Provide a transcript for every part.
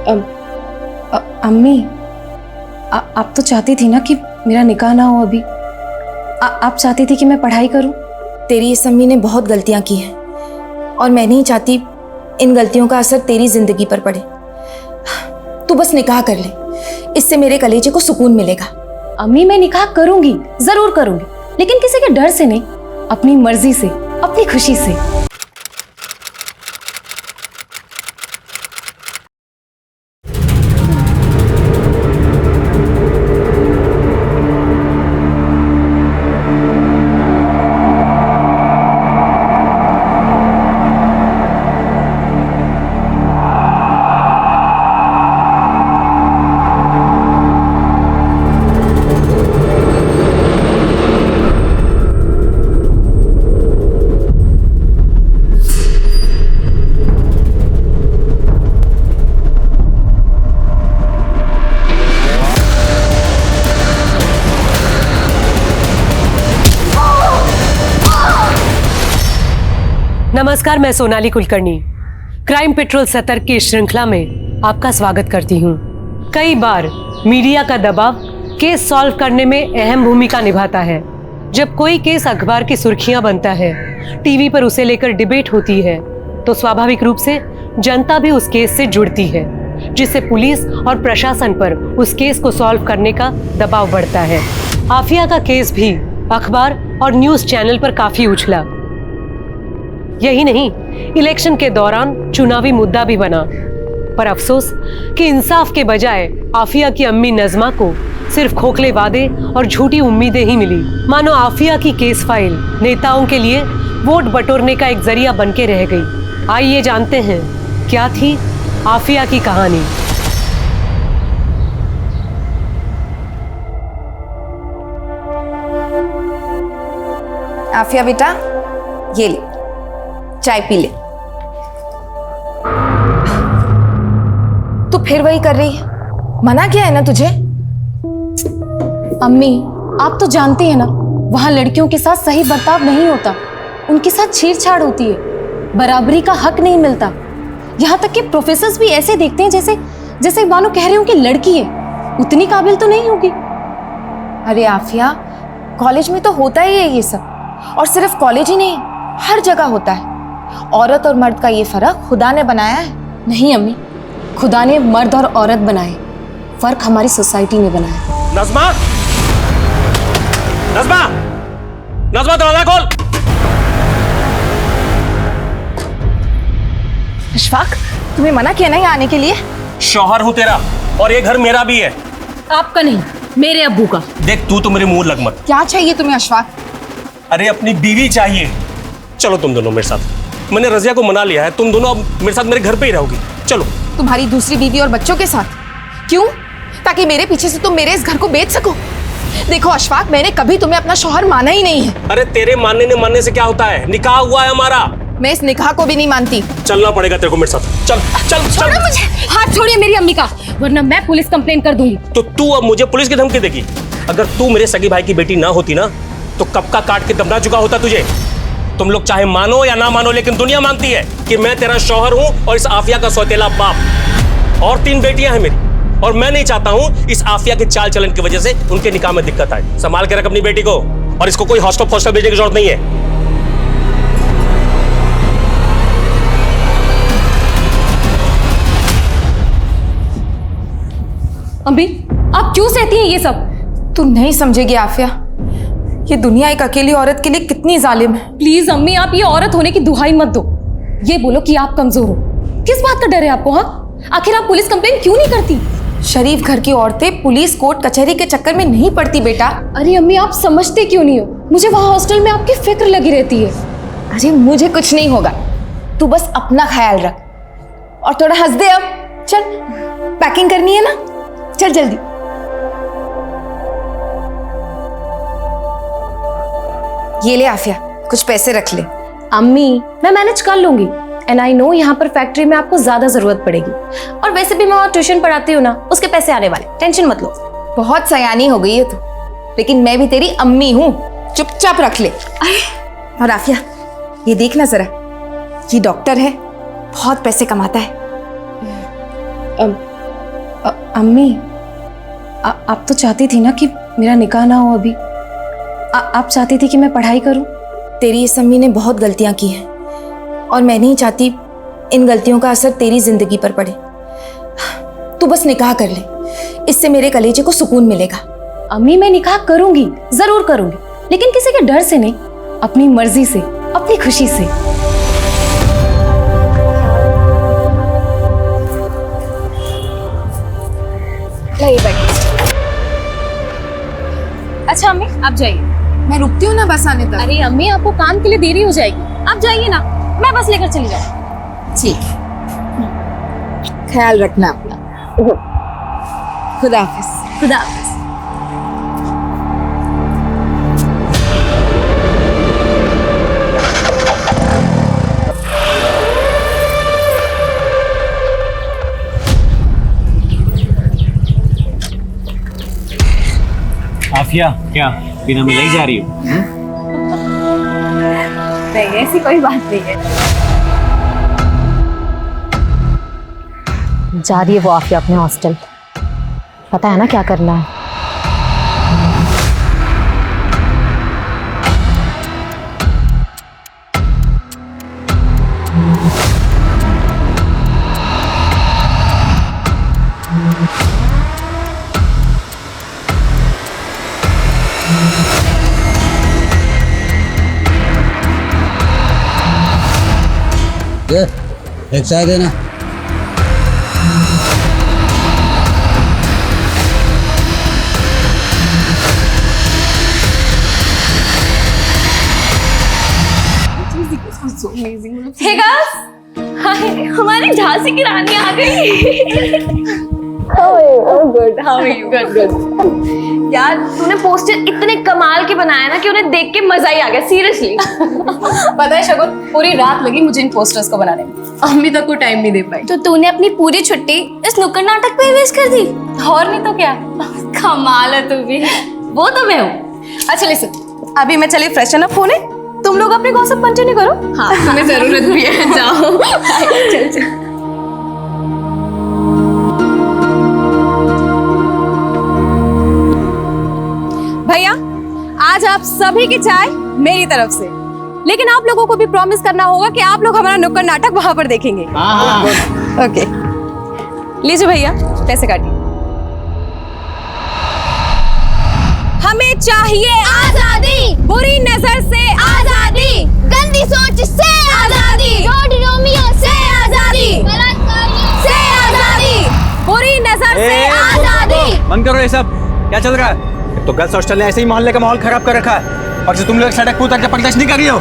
अम्मी, आप तो चाहती थी ना कि मेरा निकाह ना हो अभी। आप चाहती थी कि मैं पढ़ाई करूं। तेरी इस अम्मी ने बहुत गलतियां की हैं और मैं नहीं चाहती इन गलतियों का असर तेरी जिंदगी पर पड़े। तू बस निकाह कर ले, इससे मेरे कलेजे को सुकून मिलेगा। अम्मी, मैं निकाह करूंगी, जरूर करूंगी, लेकिन किसी के डर से नहीं, अपनी मर्जी से, अपनी खुशी से। नमस्कार, मैं सोनाली कुलकर्णी क्राइम पेट्रोल सतर्क की श्रृंखला में आपका स्वागत करती हूं। कई बार मीडिया का दबाव केस सॉल्व करने में अहम भूमिका निभाता है। जब कोई केस अखबार की सुर्खियां बनता है, टीवी पर उसे लेकर डिबेट होती है, तो स्वाभाविक रूप से जनता भी उस केस से जुड़ती है, जिससे पुलिस और प्रशासन पर उस केस को सॉल्व करने का दबाव बढ़ता है। आफिया का केस भी अखबार और न्यूज चैनल पर काफी उछला। यही नहीं, इलेक्शन के दौरान चुनावी मुद्दा भी बना। पर अफसोस कि इंसाफ के बजाय आफिया की अम्मी नजमा को सिर्फ खोखले वादे और झूठी उम्मीदें ही मिली। मानो आफिया की केस फाइल नेताओं के लिए वोट बटोरने का एक जरिया बनके रह गई। आइए जानते हैं क्या थी आफिया की कहानी। आफिया बेटा, ये ले, चाय पी ले। तू फिर वही कर रही है, मना किया है ना तुझे? अम्मी, आप तो जानती हैं ना, वहां लड़कियों के साथ सही बर्ताव नहीं होता, उनके साथ छेड़छाड़ होती है, बराबरी का हक नहीं मिलता। यहाँ तक कि प्रोफेसर्स भी ऐसे देखते हैं जैसे जैसे मानो कह रहे हो कि लड़की है, उतनी काबिल तो नहीं होगी। अरे आफिया, कॉलेज में तो होता ही है ये सब, और सिर्फ कॉलेज ही नहीं, हर जगह होता है। औरत और मर्द का ये फर्क खुदा ने बनाया है। नहीं अम्मी, खुदा ने मर्द और औरत बनाए, फर्क हमारी सोसाइटी ने बनाया। नज़मा, नज़मा, नज़मा, दरवाजा खोल। अशफाक, तुम्हें मना किया ना यहाँ आने के लिए? शौहर हूँ तेरा, और ये घर मेरा भी है। आपका नहीं, मेरे अब्बू का। देख, तू तो मेरे मुंह लग मत। क्या चाहिए तुम्हें अशफाक? अरे अपनी बीवी चाहिए। चलो तुम दोनों मेरे साथ। मैंने रजिया को मना लिया है, तुम दोनों अब मेरे साथ मेरे घर पे ही रहोगी। चलो। तुम्हारी दूसरी बीवी और बच्चों के साथ? क्यों? ताकि मेरे पीछे से तुम मेरे इस घर को बेच सको? देखो अशफाक, मैंने कभी तुम्हें अपना शौहर माना ही नहीं है। अरे तेरे मानने से क्या होता है? निकाह हुआ है हमारा। मैं इस निकाह को भी नहीं मानती। चलना पड़ेगा तेरे को मेरे साथ। चल चल चल। छोड़ो मुझे। हाथ छोड़िए मेरी अम्मी का, वरना मैं पुलिस कंप्लेन कर दूंगी। तो तू अब मुझे पुलिस की धमकी देगी? अगर तू मेरे सगी भाई की बेटी ना होती ना, तो कब का काट के दबना चुका होता तुझे। तुम लोग चाहे मानो या ना मानो, लेकिन दुनिया मानती है कि मैं तेरा शौहर हूं और इस आफिया का सौतेला बाप। और 3 बेटियां हैं मेरी, और मैं नहीं चाहता हूं इस आफिया के चाल चलन की वजह से उनके निकाह में दिक्कत आए। संभाल के रख अपनी बेटी को, और इसको कोई हॉस्टल भेजने की जरूरत नहीं है। अम्मी, आप क्यों सहती हैं ये सब? तू नहीं समझेगी आफिया, ये दुनिया एक अकेली औरत के लिए कितनी जालिम है। प्लीज अम्मी, आप ये औरत होने की दुहाई मत दो। ये बोलो कि आप कमजोर हो। किस बात का डर है आपको? हाँ, आखिर आप पुलिस कंप्लेन क्यों नहीं करती? शरीफ घर की औरतें पुलिस कोर्ट कचहरी के चक्कर में नहीं पड़ती बेटा। अरे अम्मी, आप समझते क्यों नहीं हो? मुझे वहां हॉस्टल में आपकी फिक्र लगी रहती है। अरे मुझे कुछ नहीं होगा, तू बस अपना ख्याल रख और थोड़ा हंस दे। अब चल, पैकिंग करनी है ना, चल जल्दी। ये ले आफिया, कुछ पैसे रख ले। अम्मी, मैं मैनेज कर लूंगी, एंड आई नो यहाँ पर फैक्ट्री में आपको ज्यादा जरूरत पड़ेगी, और वैसे भी मैं वहाँ ट्यूशन पढ़ाती हूँ ना, उसके पैसे आने वाले, टेंशन मत लो। बहुत सयानी हो गई है तू, लेकिन मैं भी तेरी अम्मी हूँ, चुपचाप रख ले। और आफिया, ये देखना जरा, ये डॉक्टर है, बहुत पैसे कमाता है। अम्मी, आप तो चाहती थी ना कि मेरा निकाह ना हो अभी। आप चाहती थी कि मैं पढ़ाई करूं। तेरी इस अम्मी ने बहुत गलतियां की हैं और मैं नहीं चाहती इन गलतियों का असर तेरी जिंदगी पर पड़े। तू बस निकाह कर ले, इससे मेरे कलेजे को सुकून मिलेगा। अम्मी, मैं निकाह करूंगी, जरूर करूंगी, लेकिन किसी के डर से नहीं, अपनी मर्जी से, अपनी खुशी से। अच्छा अम्मी, आप जाइए। मैं रुकती हूँ ना बस आने तक। अरे अम्मी, आपको काम के लिए देरी हो जाएगी, आप जाइए ना, मैं बस लेकर चली जाऊँ। ठीक, ख्याल रखना अपना। खुदा हाफिज। खुदा हाफिज। आफिया, क्या बिना मिलाई जा रही हो? नहीं, ऐसी कोई बात नहीं है। जा रही है वो आफिया अपने हॉस्टल। पता है ना क्या करना है। एक चाय देना। हे गाइस, हाय, हमारी झांसी की रानी आ गई। Good, how are you? Good good. यार, तूने पोस्टर इतने कमाल के बनाया ना कि उन्हें देख के मजा ही आ गया, सीरियसली। पता है शगुन, पूरी रात लगी मुझे इन पोस्टर्स को बनाने में, अम्मी तक को टाइम नहीं दे पाई। तो तूने अपनी पूरी छुट्टी इस नुक्कड़ नाटक पे वेस्ट कर दी? और नहीं तो क्या। कमाल है तू भी। वो तो मैं हूँ। अच्छा लिसन, अभी मैं चली फ्रेशन अप होने, तुम लोग अपने गॉसिप कंटिन्यू करो। हाँ, तुम्हें जरूरत भी है, जाओ। चल चल। भैया, आज आप सभी की चाय मेरी तरफ से, लेकिन आप लोगों को भी प्रॉमिस करना होगा कि आप लोग हमारा नुक्कड़ नाटक वहां पर देखेंगे। ओके, लीजिए भैया, पैसे काटिए। हमें चाहिए आजादी, बुरी नजर से आजादी, गंदी सोच से आजादी, रोड रोमियो से आजादी, से आजादी, बुरी नजर से आजादी। बंद करो ये सब। क्या चल रहा है? तो गर्ल्स हॉस्टल ने ऐसे ही मोहल्ले का माहौल खराब कर रखा है और तुम लोग सड़क पर उतर के प्रदर्शन नहीं कर रही हो।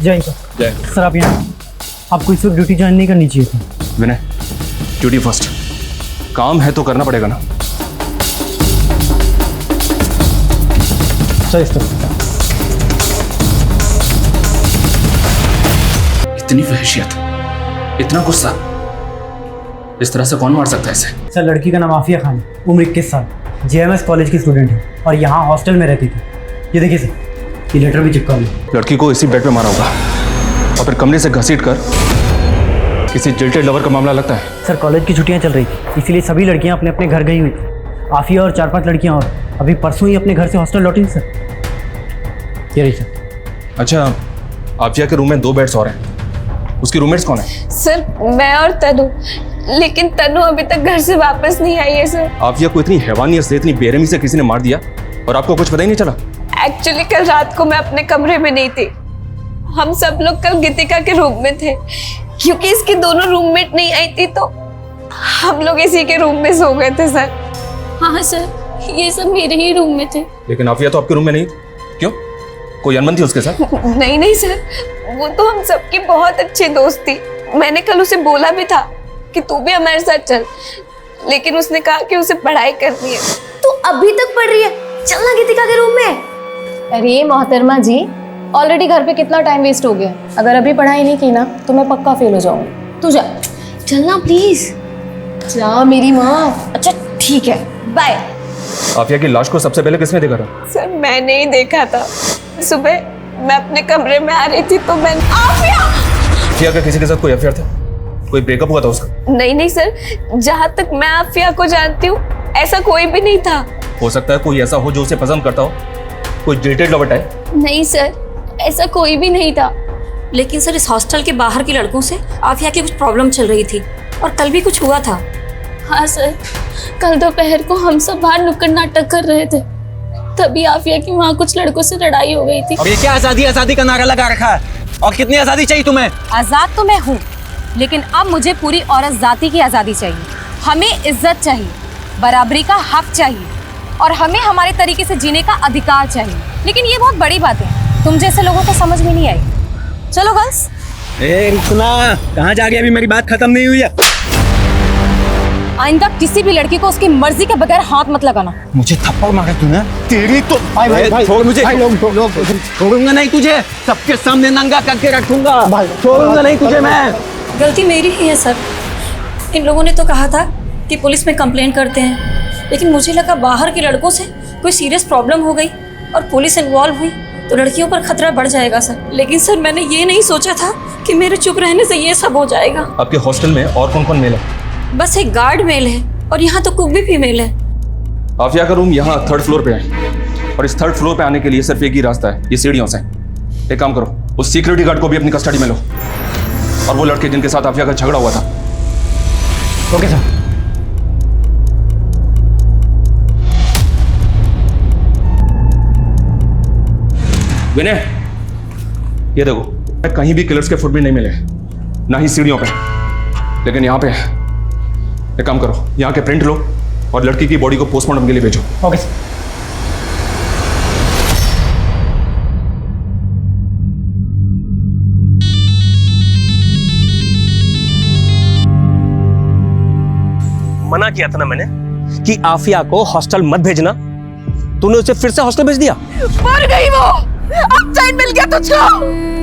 जय सर, आप यहाँ। आपको इस वक्त ड्यूटी ज्वाइन नहीं करनी चाहिए थी। विनय, ड्यूटी फर्स्ट। काम है तो करना पड़ेगा ना। सर इस तरफ। इतनी वहशियत, इतना गुस्सा, इस तरह से कौन मार सकता है इसे? सर, लड़की का नाम आफिया खान है, उम्र 21 साल, JMS कॉलेज की स्टूडेंट है और यहाँ हॉस्टल में रहती थी। ये देखिए सर, ये लेटर भी चिपका हुआ। लड़की को इसी बेड पे मारा होगा और फिर कमरे से घसीट कर किसी जिल्टेड लवर का मामला लगता है। सर, कॉलेज की छुट्टियाँ चल रही थी, इसीलिए सभी लड़कियाँ अपने अपने घर गई हुई थी। आफिया और 4-5 लड़कियाँ और अभी परसों ही अपने घर से हॉस्टल लौटी सर। ये रही सर। अच्छा, आफिया के रूम में 2 बेड्स और हैं। उसकी रूममेट्स कौन है? सर, मैं और तनु, लेकिन तनु अभी तक घर से वापस नहीं आई है सर। आफिया को इतनी हैवानियत से, इतनी बेरहमी से किसी ने मार दिया और आपको कुछ पता ही नहीं चला? एक्चुअली कल रात को मैं अपने कमरे में नहीं थी। हम सब लोग कल गीतिका के रूम में थे, क्योंकि इसकी दोनों रूममेट नहीं आई थी तो हम लोग इसी के रूम में सो गए थे सर। हाँ सर, ये सब मेरे ही रूम में थे। लेकिन आफिया तो आपके रूम में नहीं, क्यों? कोई अनबन थी उसके साथ? नहीं सर, वो तो हम सबकी बहुत अच्छी दोस्त थी। मैंने कल उसे बोला भी था कि तू भी हमारे साथ चल, लेकिन उसने कहा कि उसे पढ़ाई करनी है। तू अभी तक पढ़ रही है, चलना गीतिका के रूम में। अरे मोहतरमा जी, ऑलरेडी घर पे कितना टाइम वेस्ट हो गया। अगर अभी पढ़ाई नहीं की ना तो मैं पक्का फेल हो जाऊंगी। तू जा, चलना प्लीज। जा मेरी माँ। अच्छा ठीक है, बाय। आफिया की लाश को सबसे पहले किसने देखा था? सर मैंने ही देखा था। सुबह मैं अपने कमरे में आ रही थी तो मैंने आफिया का किसी के साथ कोई अफेयर था? कोई ब्रेकअप हुआ था उसका? नहीं सर, जहाँ तक मैं आफिया को जानती हूँ ऐसा कोई भी नहीं था। हो सकता है कोई ऐसा हो जो उसे पसंद करता हो, कोई डिटेल्ड लवर टाइप। नहीं सर, ऐसा कोई भी नहीं था। लेकिन सर इस हॉस्टल के बाहर की लड़कों से आफिया की कुछ प्रॉब्लम चल रही थी और कल भी कुछ हुआ था। हाँ सर, कल दोपहर को हम सब बाहर नुक्कड़ नाटक कर रहे थे, तभी आफिया की वहाँ कुछ लड़कों से लड़ाई हो गई थी। और ये क्या आजादी आजादी का नारा लगा रखा है? और कितनी आजादी चाहिए तुम्हें? आजाद तो मैं हूँ, लेकिन अब मुझे पूरी औरत जाति की आजादी चाहिए। हमें इज्जत चाहिए, बराबरी का हक चाहिए और हमें हमारे तरीके से जीने का अधिकार चाहिए। लेकिन ये बहुत बड़ी बात है, तुम जैसे लोगों को समझ में नहीं आई। चलो गर्ल्स। रुकना, कहाँ जा रही है? अभी मेरी बात खत्म नहीं हुई है। आइंदा किसी भी लड़की को उसकी मर्जी के बगैर हाथ मत लगाना। मुझे थप्पड़ मारा तूने? तेरी तो भाई छोड़ मुझे। छोड़ूंगा नहीं तुझे, सबके सामने नंगा करके रखूंगा। छोड़ूंगा नहीं तुझे मैं। गलती मेरी ही है सर। इन लोगों ने तो कहा था कि पुलिस में कंप्लेंट करते हैं, लेकिन मुझे लगा बाहर के लड़कों से कोई सीरियस प्रॉब्लम हो गई और पुलिस इन्वॉल्व हुई तो लड़कियों पर खतरा बढ़ जाएगा सर। लेकिन सर मैंने ये नहीं सोचा था कि मेरे चुप रहने से ये सब हो जाएगा। आपके हॉस्टल में और कौन कौन मेल है? बस एक गार्ड मेल है और यहाँ तो कुक भी फीमेल है। आफिया का रूम यहाँ 3rd फ्लोर पे है और इस 3rd फ्लोर पे आने के लिए सिर्फ एक ही रास्ता है, ये सीढ़ियों से। एक काम करो, उस सिक्योरिटी गार्ड को भी अपनी कस्टडी में लो और वो लड़के जिनके साथ आफिया का झगड़ा हुआ था। Okay sir. विनय, ये देखो, कहीं भी किलर्स के फुटप्रिंट नहीं मिले, ना ही सीढ़ियों पे, लेकिन यहाँ पे है। एक काम करो, यहाँ के प्रिंट लो और लड़की की बॉडी को पोस्टमार्टम के लिए भेजो। Okay sir. मना किया था ना मैंने कि आफिया को हॉस्टल मत भेजना, तूने उसे फिर से हॉस्टल भेज दिया। मर गई वो, अब चैन मिल गया तुझको।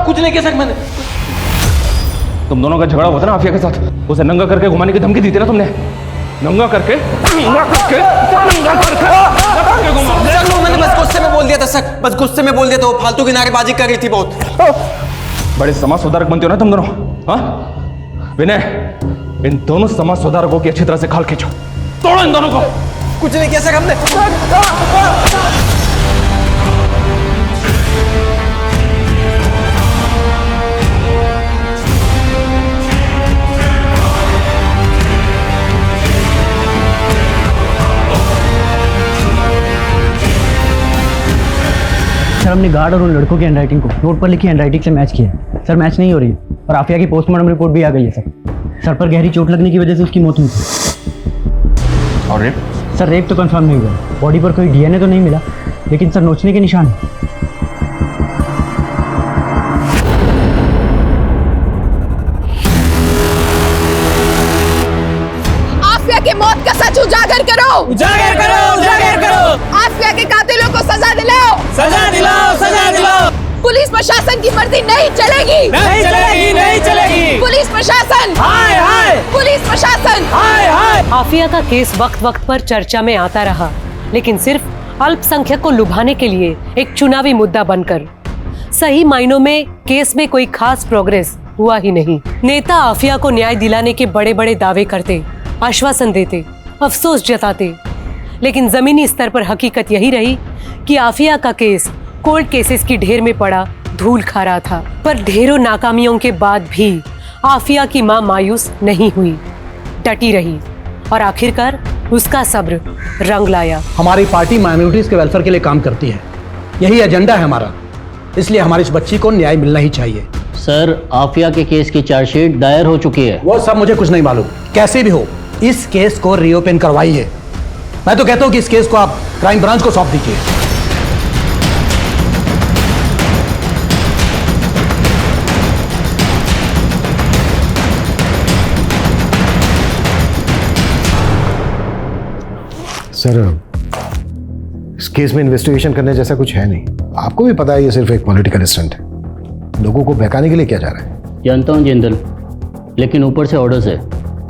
कुछ नहीं किया सर मैंने। तुम दोनों का झगड़ा हुआ था ना आफिया के साथ, उसे नंगा करके घुमाने की धमकी दी थी ना तुमने? नंगा करके मैंने बस गुस्से में बोल दिया था सर, बस गुस्से में बोल दिया था। वो फालतू की नारेबाजी कर रही थी बहुत। बड़े समाज सुधारक बनते हो ना तुम दोनों, हाँ? विनय, इन दोनों समाज सुधारकों की अच्छी तरह से खाल खींचो, तोड़ो इन दोनों को। कुछ नहीं किया सर हमने। सर हमने गार्ड और उन लड़कों की हैंडराइटिंग को नोट पर लिखी हैंडराइटिंग से मैच किया है। सर मैच नहीं हो रही है और आफिया की पोस्टमार्टम रिपोर्ट भी आ गई है सर। सर पर गहरी चोट लगने की वजह से उसकी मौत हुई थी। और रेप? सर रेप तो कंफर्म नहीं हुआ, बॉडी पर कोई डीएनए तो नहीं मिला, लेकिन सर नोचने के निशान है। आफिया की मौत का सच उजागर करो, उजागर करो, उजागर करो। आफिया के कातिलों को सजा दिलाओ, सजा दिलाओ, सजा दिलाओ। पुलिस प्रशासन की मर्जी नहीं चलेगी, नहीं चलेगी, नहीं चलेगी। पुलिस प्रशासन, हाय हाय, पुलिस प्रशासन, हाय हाय। आफिया का केस वक्त वक्त पर चर्चा में आता रहा, लेकिन सिर्फ अल्पसंख्यक को लुभाने के लिए एक चुनावी मुद्दा बनकर। सही मायनों में केस में कोई खास प्रोग्रेस हुआ ही नहीं। नेता आफिया को न्याय दिलाने के बड़े बड़े दावे करते, आश्वासन देते, अफसोस जताते, लेकिन जमीनी स्तर पर हकीकत यही रही कि आफिया का केस कोर्ट केसेस की ढेर में पड़ा धूल खा रहा था। पर ढेरों नाकामियों के बाद भी आफिया की मां मायूस नहीं हुई, डटी रही। और आखिरकार उसका सब्र रंग लाया। हमारी पार्टी माइनॉरिटीज के वेलफेयर के लिए काम करती है, यही एजेंडा है हमारा, इसलिए हमारी इस बच्ची को न्याय मिलना ही चाहिए। सर, आफिया के केस की चार्जशीट दायर हो चुकी है। वो सब मुझे कुछ नहीं मालूम, कैसे भी हो इस केस को रीओपन करवाइए। मैं तो कहता हूं कि इस केस को आप क्राइम ब्रांच को सौंप दीजिए। सर, इस केस में इन्वेस्टिगेशन करने जैसा कुछ है नहीं। आपको भी पता है ये सिर्फ एक पॉलिटिकल स्टंट है, लोगों को बहकाने के लिए किया जा रहा है। जानता हूँ जिंदल, लेकिन ऊपर से ऑर्डर्स है,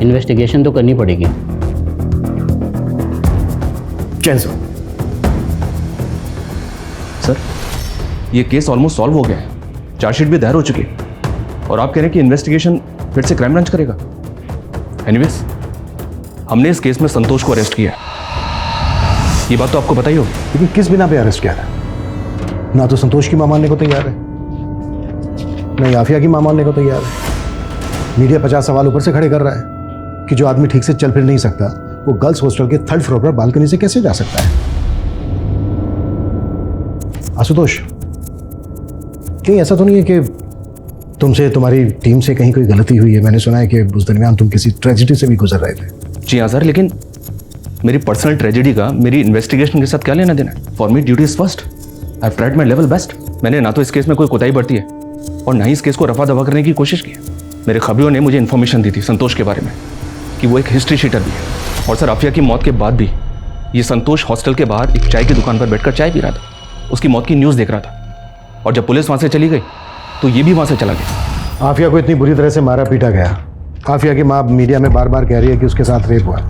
इन्वेस्टिगेशन तो करनी पड़ेगी। चैंसो सर, ये केस ऑलमोस्ट सॉल्व हो गया है, चार्जशीट भी दायर हो चुकी है और आप कह रहे हैं कि इन्वेस्टिगेशन फिर से क्राइम ब्रांच करेगा। एनीवेज, हमने इस केस में संतोष को अरेस्ट किया है, ये बात तो आपको पता ही होगी। लेकिन किस बिना पे अरेस्ट किया था? ना तो संतोष की मां मानने को तैयार है, ना ही आफिया की मां मानने को तैयार है। मीडिया 50 सवाल ऊपर से खड़े कर रहा है कि जो आदमी ठीक से चल फिर नहीं सकता वो गर्ल्स हॉस्टल के 3rd फ्लोर पर बालकनी से कैसे जा सकता है? आशुतोष, कहीं ऐसा तो नहीं है कि तुमसे, तुम्हारी टीम से कहीं कोई गलती हुई है? मैंने सुना है कि उस दरमियान तुम किसी ट्रेजेडी से भी गुजर रहे थे। जी हाँ सर, लेकिन मेरी पर्सनल ट्रेजेडी का मेरी इन्वेस्टिगेशन के साथ क्या लेना देना? For me duty is first, I have tried my level best. मैंने ना तो इस केस में कोई कोताही बरती है और ना ही इस केस को रफा दफा करने की कोशिश की है। मेरे खबरों ने मुझे इन्फॉर्मेशन दी थी संतोष के बारे में कि वो एक हिस्ट्री शीटर भी है, और सर आफिया की मौत के बाद भी ये संतोष हॉस्टल के बाहर एक चाय की दुकान पर बैठकर चाय पी रहा था, उसकी मौत की न्यूज़ देख रहा था, और जब पुलिस वहाँ से चली गई तो ये भी वहाँ से चला गया। आफिया को इतनी बुरी तरह से मारा पीटा गया। आफिया की माँ मीडिया में बार बार कह रही है कि उसके साथ रेप हुआ,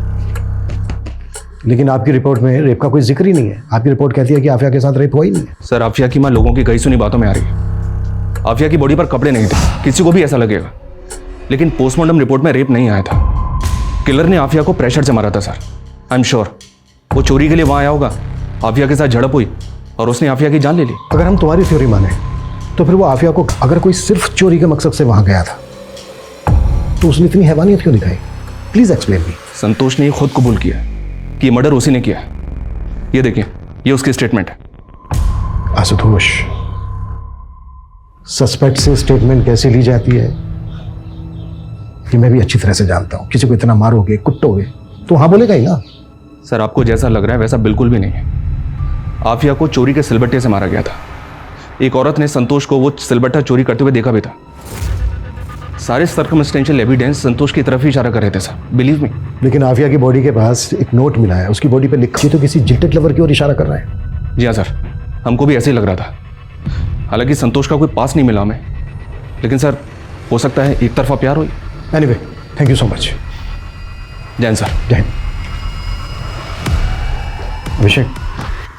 लेकिन आपकी रिपोर्ट में रेप का कोई जिक्र ही नहीं है। आपकी रिपोर्ट कहती है कि आफिया के साथ रेप हुआ ही नहीं है। सर, आफिया की माँ लोगों की कई सुनी बातों में आ रही है। आफिया की बॉडी पर कपड़े नहीं थे, किसी को भी ऐसा लगेगा, लेकिन पोस्टमार्टम रिपोर्ट में रेप नहीं आया था। किलर ने आफिया को प्रेशर से मारा था सर। आई एम श्योर वो चोरी के लिए वहाँ आया होगा, आफिया के साथ झड़प हुई और उसने आफिया की जान ले ली। अगर हम तुम्हारी थ्योरी माने तो फिर वो आफिया को अगर कोई सिर्फ चोरी के मकसद से वहाँ गया था तो उसने इतनी हैवानियत क्यों दिखाई? Please explain me. संतोष ने खुद कबूल किया कि ये मर्डर उसी ने किया। ये देखिए, ये उसकी स्टेटमेंट है। आशुतोष, सस्पेक्ट से स्टेटमेंट कैसे ली जाती है कि मैं भी अच्छी तरह से जानता हूं। किसी को इतना मारोगे, कुटोगे तो हाँ बोलेगा ही ना। सर, आपको जैसा लग रहा है वैसा बिल्कुल भी नहीं है। आफिया को चोरी के सिलबट्टे से मारा गया था। एक औरत ने संतोष को वो सिलबट्टा चोरी करते हुए देखा भी था। सारे सर्कमस्टेंशियल एविडेंस संतोष की तरफ ही इशारा कर रहे थे सर, बिलीव मी। लेकिन आफिया की बॉडी के पास एक नोट मिला है, उसकी बॉडी पे लिखा है तो किसी जिल्टेड लवर की ओर इशारा कर रहा है। जी हाँ सर, हमको भी ऐसे ही लग रहा था। हालांकि संतोष का कोई पास नहीं मिला हमें, लेकिन सर हो सकता है एक तरफा प्यार हो। Anyway, thank you so much. Jain sir. Jain. Abhishek,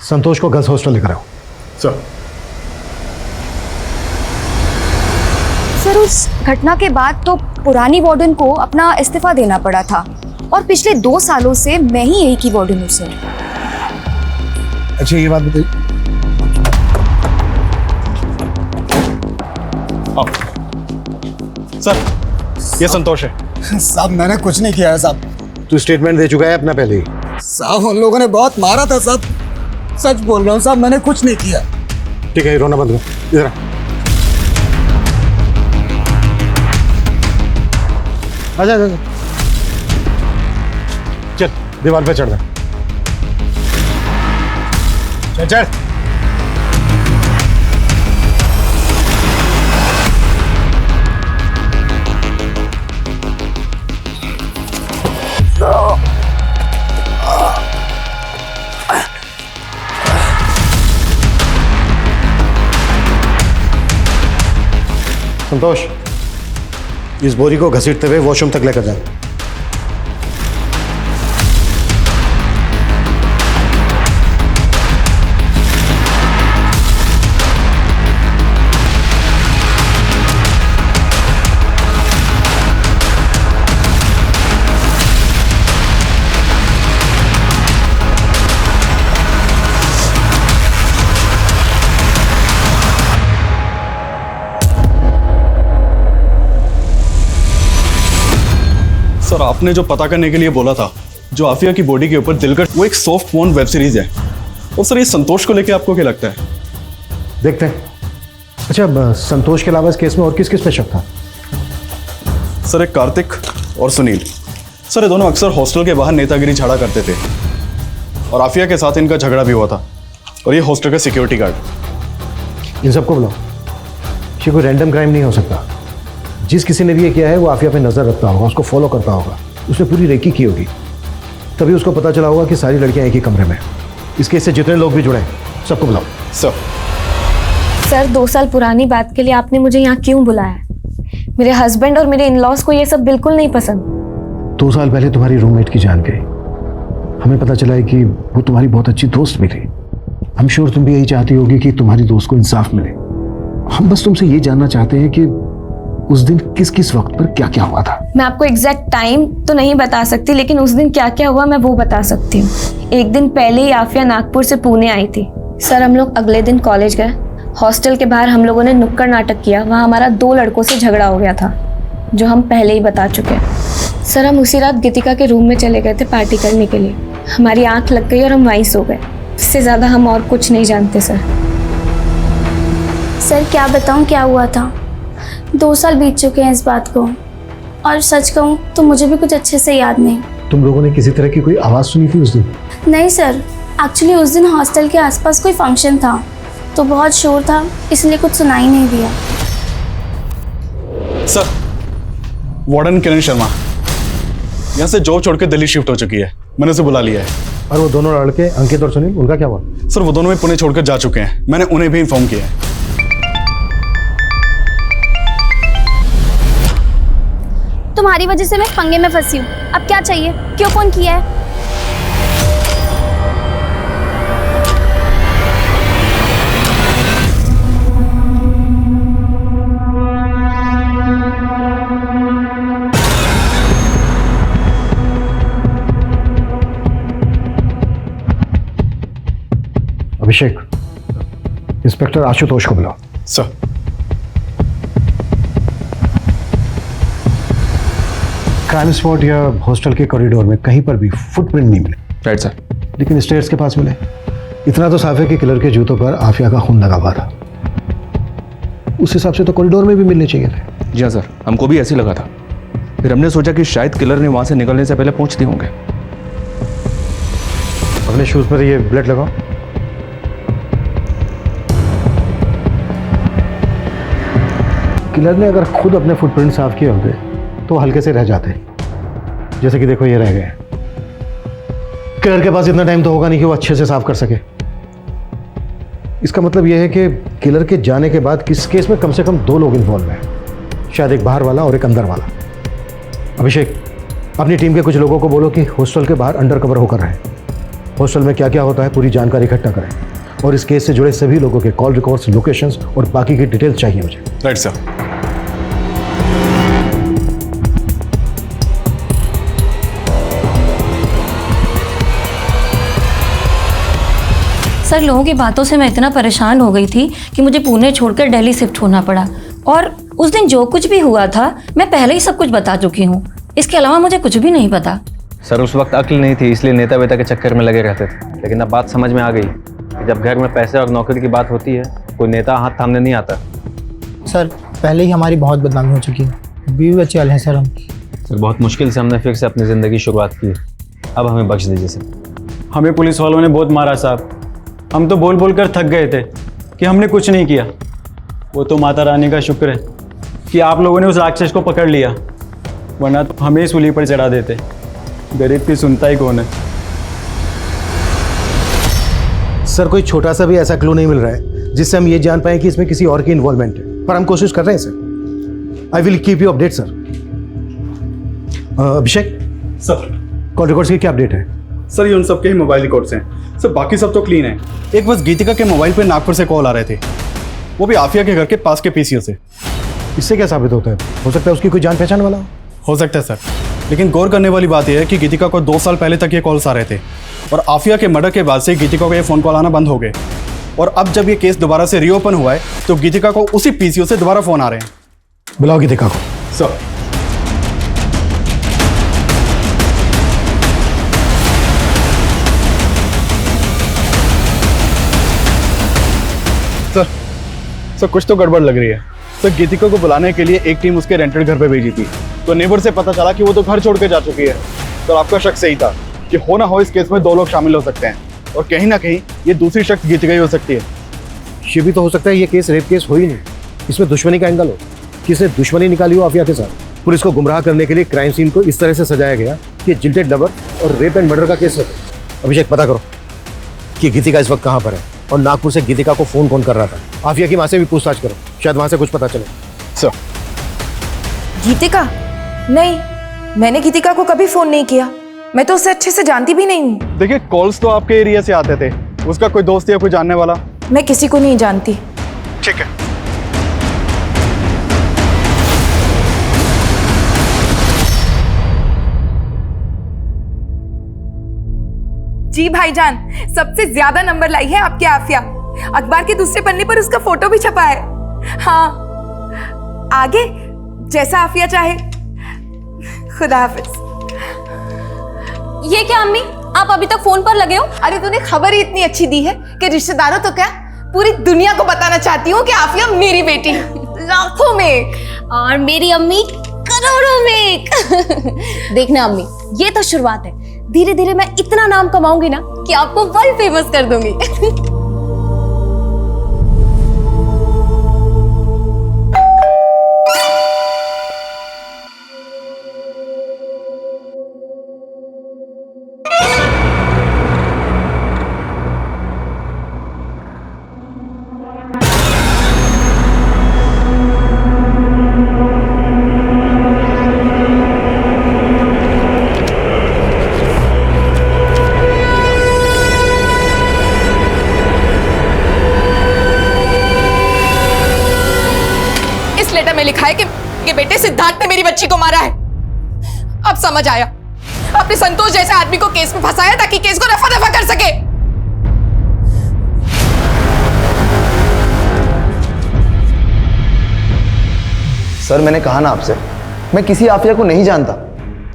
Santosh को गर्ल्स हॉस्टल लेकर आओ। सर। सर, उस घटना के बाद तो पुरानी वार्डन को अपना इस्तीफा देना पड़ा था, और पिछले 2 सालों से मैं ही एक ही वार्डन हूँ सर। अच्छा, ये बात बताइए। सर, ये संतोष है। साहब, मैंने कुछ नहीं किया है साहब। तू स्टेटमेंट दे चुका है अपना पहले ही। साहब, उन लोगों ने बहुत मारा था साहब। सच बोल रहा हूँ साहब, मैंने कुछ नहीं किया। ठीक है, रोना बंद कर। इधर आजा, आजा। चल, दीवार पे चढ़ जा। चल चल। संतोष, इस बोरी को घसीटते हुए वॉशरूम तक लेकर जाए। सर, आपने जो पता करने के लिए बोला था जो आफिया की बॉडी के ऊपर दिलकश, वो एक सॉफ्ट पोर्न वेब सीरीज है। और सर ये संतोष को लेके आपको क्या लगता है? देखते हैं। अच्छा, संतोष के अलावा इस केस में और किस किस पे शक था? सर एक कार्तिक और सुनील। सर ये दोनों अक्सर हॉस्टल के बाहर नेतागिरी झाड़ा करते थे और आफिया के साथ इनका झगड़ा भी हुआ था। और ये हॉस्टल का सिक्योरिटी गार्ड। इन सबको बुलाओ। ये कोई रैंडम क्राइम नहीं हो सकता। जिस किसी ने भी ये किया है वो आफिया पे नजर रखता होगा, उसको फॉलो करता होगा, उसने पूरी रेकी की होगी, तभी उसको पता चला होगा कि सारी लड़कियां एक ही कमरे में। इस केस से जितने लोग भी जुड़े सबको बुलाओ। सर 2 साल पुरानी बात के लिए आपने मुझे यहाँ क्यों बुलाया? मेरे हस्बैंड और मेरे इन-लॉज को ये सब बिल्कुल नहीं पसंद। 2 साल पहले तुम्हारी रूममेट की जान गई। हमें पता चला है कि वो तुम्हारी बहुत अच्छी दोस्त भी थी। हम श्योर तुम भी यही चाहती होगी कि तुम्हारी दोस्त को इंसाफ मिले। हम बस तुमसे ये जानना चाहते हैं कि उस दिन किस किस वक्त पर क्या क्या हुआ था। मैं आपको एग्जैक्ट टाइम तो नहीं बता सकती, लेकिन उस दिन क्या क्या हुआ मैं वो बता सकती हूँ। एक दिन पहले ही आफिया नागपुर से पुणे आई थी। सर हम लोग अगले दिन कॉलेज गए। हॉस्टल के बाहर हम लोगों ने नुक्कड़ नाटक किया। वहाँ हमारा 2 लड़कों से झगड़ा हो गया था, जो हम पहले ही बता चुके हैं। सर हम उसी रात गीतिका के रूम में चले गए थे पार्टी करने के लिए। हमारी आंख लग गई और हम वहीं सो गए। इससे ज़्यादा हम और कुछ नहीं जानते सर। सर क्या बताऊं क्या हुआ था? 2 साल बीत चुके हैं इस बात को, और सच कहूं तो मुझे भी कुछ अच्छे से याद नहीं। तुम लोगों ने किसी तरह की कोई आवाज़ सुनी थी उस दिन? नहीं सर, एक्चुअली उस दिन हॉस्टल के आसपास कोई फंक्शन था तो बहुत शोर था, इसलिए कुछ सुनाई नहीं दिया। सर वार्डन किरण शर्मा यहाँ से जॉब छोड़ के दिल्ली शिफ्ट हो चुकी है। मैंने उसे बुला लिया है। और वो दोनों लड़के अंकित और सुनील, उनका क्या हुआ? सर वो दोनों भी पुणे छोड़कर जा चुके हैं। मैंने उन्हें भी इन्फॉर्म किया है। तुम्हारी वजह से मैं पंगे में फंसी हूँ। अब क्या चाहिए? क्यों फोन किया है? अभिषेक, इंस्पेक्टर आशुतोष को बुलाओ। सर क्राइम स्पॉट या हॉस्टल के कॉरिडोर में कहीं पर भी फुटप्रिंट नहीं मिले। Right sir. लेकिन स्टेयर्स के पास मिले। इतना तो साफ है कि किलर के जूतों पर आफिया का खून लगा हुआ था। उस हिसाब से तो कॉरिडोर में भी मिलने चाहिए थे। जी हाँ सर, हमको भी ऐसे लगा था। फिर हमने सोचा कि शायद किलर ने वहां से निकलने से पहले पहुंचते होंगे। अपने शूज पर ये ब्लड लगाओ। किलर ने अगर खुद अपने फुटप्रिंट साफ किए होते तो हल्के से रह जाते। जैसे कि देखो ये रह गए। किलर के पास इतना टाइम तो होगा नहीं कि वो अच्छे से साफ कर सके। इसका मतलब यह है कि किलर के जाने के बाद किस केस में कम से कम 2 लोग इन्वॉल्व हैं। शायद एक बाहर वाला और एक अंदर वाला। अभिषेक, अपनी टीम के कुछ लोगों को बोलो कि हॉस्टल के बाहर अंडर कवर होकर रहें। हॉस्टल में क्या क्या होता है पूरी जानकारी इकट्ठा करें, और इस केस से जुड़े सभी लोगों के कॉल रिकॉर्ड्स, लोकेशंस और बाकी की डिटेल्स चाहिए मुझे। Right sir. सर लोगों की बातों से मैं इतना परेशान हो गई थी कि मुझे पुणे छोड़कर दिल्ली शिफ्ट होना पड़ा। और उस दिन जो कुछ भी हुआ था मैं पहले ही सब कुछ बता चुकी हूँ। इसके अलावा मुझे कुछ भी नहीं पता। सर उस वक्त अक्ल नहीं थी, इसलिए नेता वेता के चक्कर में लगे रहते थे। लेकिन अब बात समझ में आ गई कि जब घर में पैसे और नौकरी की बात होती है कोई नेता हाथ थामने नहीं आता। सर पहले ही हमारी बहुत बदनामी हो चुकी है। बीवी बच्चे वाले हैं सर हम। सर बहुत मुश्किल से हमने फिर से अपनी ज़िंदगी शुरुआत की है। अब हमें बख्श दीजिए सर। हमें पुलिस वालों ने बहुत मारा साहब। हम तो बोल बोल कर थक गए थे कि हमने कुछ नहीं किया। वो तो माता रानी का शुक्र है कि आप लोगों ने उस राक्षस को पकड़ लिया, वरना तो हमें सूली पर चढ़ा देते। गरीब की सुनता ही कौन है। सर कोई छोटा सा भी ऐसा क्लू नहीं मिल रहा है जिससे हम ये जान पाए कि इसमें किसी और की इन्वॉल्वमेंट है, पर हम कोशिश कर रहे हैं sir. I will keep you update sir. Abhishek sir, call records की क्या अपडेट है? सर ये उन सबके ही मोबाइल रिकॉर्ड्स हैं सर। बाकी सब तो क्लीन है। एक बस गीतिका के मोबाइल पे नागपुर से कॉल आ रहे थे, वो भी आफिया के घर के पास के पीसीओ से। इससे क्या साबित होता है? हो सकता है उसकी कोई जान पहचान वाला हो सकता है सर, लेकिन गौर करने वाली बात यह है कि गीतिका को 2 साल पहले तक ये कॉल्स आ रहे थे और आफिया के मर्डर के बाद से गीतिका को ये फ़ोन कॉल आना बंद हो गए। और अब जब ये केस दोबारा से रीओपन हुआ है तो गीतिका को उसी पीसीओ से दोबारा फ़ोन आ रहे हैं। बुलाओ गीतिका को। सर सर कुछ तो गड़बड़ लग रही है। सर गीतिका को बुलाने के लिए एक टीम उसके रेंटेड घर पे भेजी थी, तो नेबर से पता चला कि वो तो घर छोड़ के जा चुकी है। सर आपका शक सही था कि हो ना हो इस केस में 2 लोग शामिल हो सकते हैं, और कहीं ना कहीं ये दूसरी शख्स गीतिका ही हो सकती है। ये भी तो हो सकता है ये केस रेप केस हो ही नहीं, इसमें दुश्मनी का एंगल हो, किसने दुश्मनी निकाली हो आफिया के साथ। पुलिस को गुमराह करने के लिए क्राइम सीन को इस तरह से सजाया गया कि जिल्टेड लवर और रेप एंड मर्डर का केस है। अभिषेक पता करो कि गीतिका इस वक्त कहाँ पर है और नागपुर से गीतिका को फोन कौन कर रहा था। आफिया की माँ से भी पूछताछ करो, शायद वहाँ से कुछ पता चले। सर गीतिका? नहीं, मैंने गीतिका को कभी फोन नहीं किया, मैं तो उसे अच्छे से जानती भी नहीं हूँ। देखिए कॉल्स तो आपके एरिया से आते थे, उसका कोई दोस्त या कोई जानने वाला? मैं किसी को नहीं जानती। ठीक है। जी भाईजान, सबसे ज्यादा नंबर लाई है आपकी आफिया। अखबार के दूसरे पन्ने पर उसका फोटो भी छपा है। हाँ, आगे जैसा आफिया चाहे। खुदा हाफिज। ये क्या अम्मी, आप अभी तक फोन पर लगे हो? अरे तूने खबर ही इतनी अच्छी दी है कि रिश्तेदारों तो क्या पूरी दुनिया को बताना चाहती हूँ कि आफिया मेरी बेटी लाखों में और मेरी अम्मी करोड़ों में। देखना अम्मी, ये तो शुरुआत है, धीरे धीरे मैं इतना नाम कमाऊंगी ना कि आपको वर्ल्ड फेमस कर दूंगी। में लिखा है कि बेटे सिद्धार्थ ने मेरी बच्ची को मारा है। अब समझ आया, अपने संतोष जैसे आदमी को केस में फंसाया ताकि केस को रफा दफा कर सके। सर मैंने कहा ना आपसे, मैं किसी आफिया को नहीं जानता,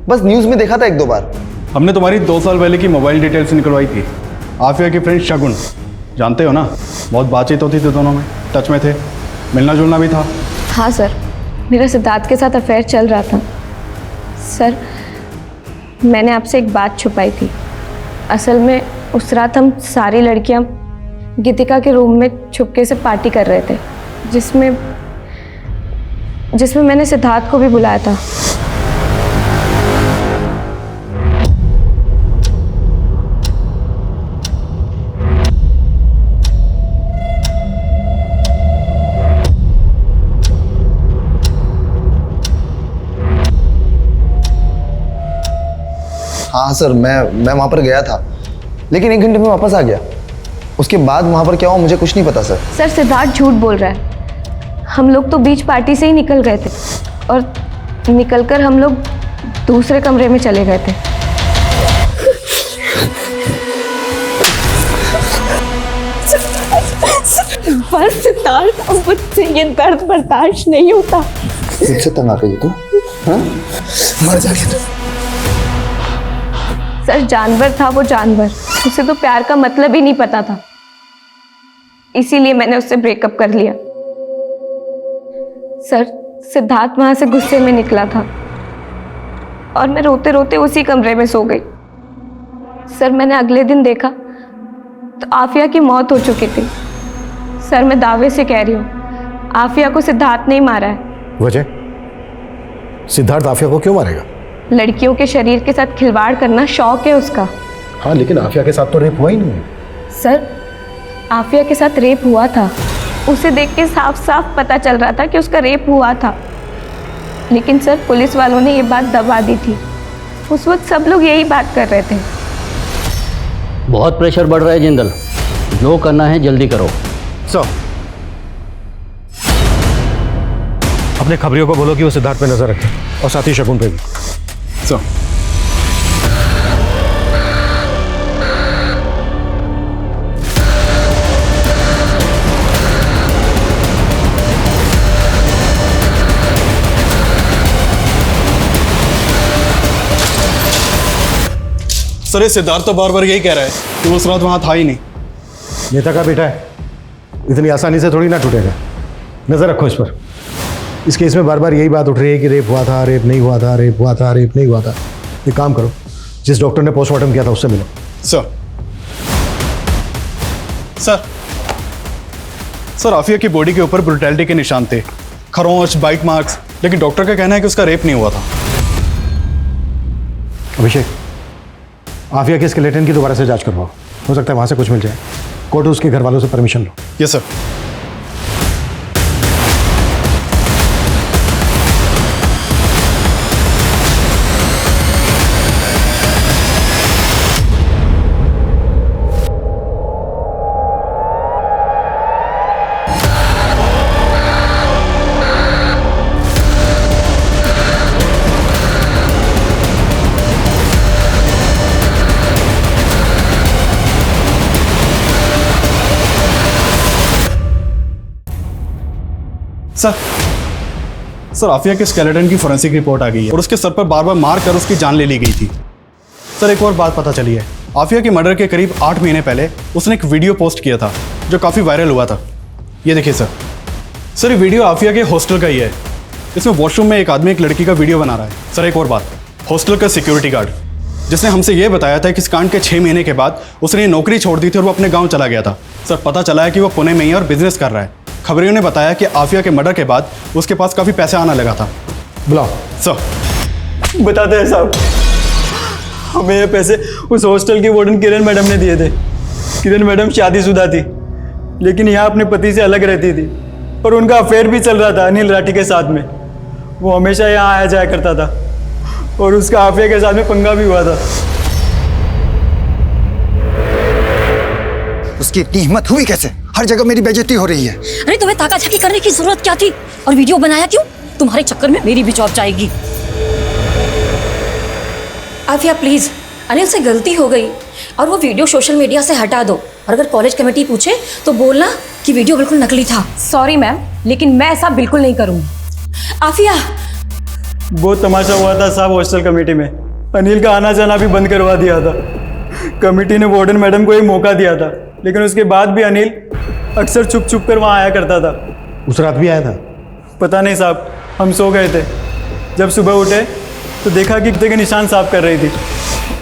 बस न्यूज में देखा था 1-2 बार। हमने तुम्हारी 2 साल पहले की मोबाइल डिटेल्स निकलवाई थी। आफिया की फ्रेंड शगुन, जानते हो ना, बहुत बातचीत होती थी, दोनों में टच में थे, मिलना जुलना भी था। हाँ सर, मेरा सिद्धार्थ के साथ अफेयर चल रहा था। सर मैंने आपसे एक बात छुपाई थी। असल में उस रात हम सारी लड़कियां गीतिका के रूम में छुपके से पार्टी कर रहे थे, जिसमें मैंने सिद्धार्थ को भी बुलाया था। हाँ सर, मैं वहाँ पर गया था, लेकिन 1 घंटे में वापस आ गया। उसके बाद वहाँ पर क्या हुआ मुझे कुछ नहीं पता सर। सर सिद्धार्थ झूठ बोल रहा है। हम लोग तो बीच पार्टी से ही निकल गए थे और निकलकर हम लोग दूसरे कमरे में चले गए थे। बस सिद्धार्थ, अब मुझसे ये दर्द बर्दाश्त नहीं होता। मुझसे तंग आ गई तू? हाँ? मर जाएगी तू। सर जानवर था वो, जानवर, उसे तो प्यार का मतलब ही नहीं पता था, इसीलिए मैंने उससे ब्रेकअप कर लिया। सर सिद्धार्थ वहां से गुस्से में निकला था और मैं रोते रोते उसी कमरे में सो गई। सर मैंने अगले दिन देखा तो आफिया की मौत हो चुकी थी। सर मैं दावे से कह रही हूँ, आफिया को सिद्धार्थ नहीं मारा है। वजह? सिद्धार्थ आफिया को क्यों मारेगा? लड़कियों के शरीर के साथ खिलवाड़ करना शौक है उसका। हाँ, लेकिन आफिया के साथ तो रेप हुआ ही नहीं। सर आफिया के साथ रेप हुआ था, उसे देख के साफ साफ पता चल रहा था कि उसका रेप हुआ था, लेकिन सर पुलिस वालों ने ये बात दबा दी थी। उस वक्त सब लोग यही बात कर रहे थे। बहुत प्रेशर बढ़ रहा है जिंदल, जो करना है जल्दी करो। सर अपने खबरियों को बोलो कि वो सिद्धार्थ पे नजर रखे और साथ ही शगुन पे भी। सर सर ये सिद्धार्थ तो बार बार यही कह रहा है कि वो उस रात वहां था ही नहीं। नेता का बेटा है, इतनी आसानी से थोड़ी ना टूटेगा। नज़र रखो इस पर। इस केस में बार बार यही बात उठ रही है कि रेप हुआ था, रेप नहीं हुआ था, रेप हुआ था, रेप नहीं हुआ था। एक काम करो, जिस डॉक्टर ने पोस्टमार्टम किया था उससे मिलो। सर सर सर आफिया की बॉडी के ऊपर ब्रुटैलिटी के निशान थे, खरोंच, बाइट मार्क्स, लेकिन डॉक्टर का कहना है कि उसका रेप नहीं हुआ था। अभिषेक, आफिया के स्केलेटन की दोबारा से जांच करवाओ, हो सकता है वहां से कुछ मिल जाए। कोर्ट उसके घर वालों से परमिशन लो। Yes sir. सर आफिया के स्केलेटन की फोरेंसिक रिपोर्ट आ गई है और उसके सर पर बार बार मार कर उसकी जान ले ली गई थी। सर एक और बात पता चली है, आफिया के मर्डर के करीब 8 महीने पहले उसने एक वीडियो पोस्ट किया था जो काफ़ी वायरल हुआ था। ये देखिए सर ये वीडियो आफिया के हॉस्टल का ही है। इसमें वॉशरूम में एक आदमी एक लड़की का वीडियो बना रहा है। सर एक और बात, हॉस्टल का सिक्योरिटी गार्ड जिसने हमसे ये बताया था कि इस कांड के 6 महीने के बाद उसने नौकरी छोड़ दी थी और वो अपने गाँव चला गया था। सर पता चला है कि वो पुणे में ही और बिजनेस कर रहा है। खबरियों ने बताया कि आफिया के मर्डर के बाद उसके पास काफ़ी पैसे आना लगा था। बुलाओ। सर बताते हैं साहब, हमें ये पैसे उस हॉस्टल की वार्डन किरण मैडम ने दिए थे। किरण मैडम शादीशुदा थी लेकिन यहाँ अपने पति से अलग रहती थी और उनका अफेयर भी चल रहा था अनिल राठी के साथ में। वो हमेशा यहाँ आया जाया करता था और उसका आफिया के साथ में पंगा भी हुआ था। उसकी इतनी हिम्मत हुई कैसे? हर जगह मेरी बेइज्जती हो रही है। अरे तुम्हें ताका-झाकी करने की जरूरत क्या थी? और वीडियो बनाया क्यों? तुम्हारे चक्कर में मेरी भी जॉब जाएगी। आफिया प्लीज, अनिल से गलती हो गई और वो वीडियो सोशल मीडिया से हटा दो। और अगर कॉलेज कमेटी पूछे तो बोलना कि वीडियो बिल्कुल नकली था। सॉरी मैम, लेकिन मैं ऐसा बिल्कुल नहीं करूँगी। आफिया बहुत तमाशा हुआ था साहब हॉस्टल कमेटी में। अनिल का आना जाना भी बंद करवा दिया था। कमेटी ने वार्डन मैडम को एक मौका दिया था लेकिन उसके बाद भी अनिल अक्सर छुप छुप कर वहाँ आया करता था। उस रात भी आया था? पता नहीं साहब, हम सो गए थे। जब सुबह उठे तो देखा कि कुत्ते के निशान साफ कर रही थी।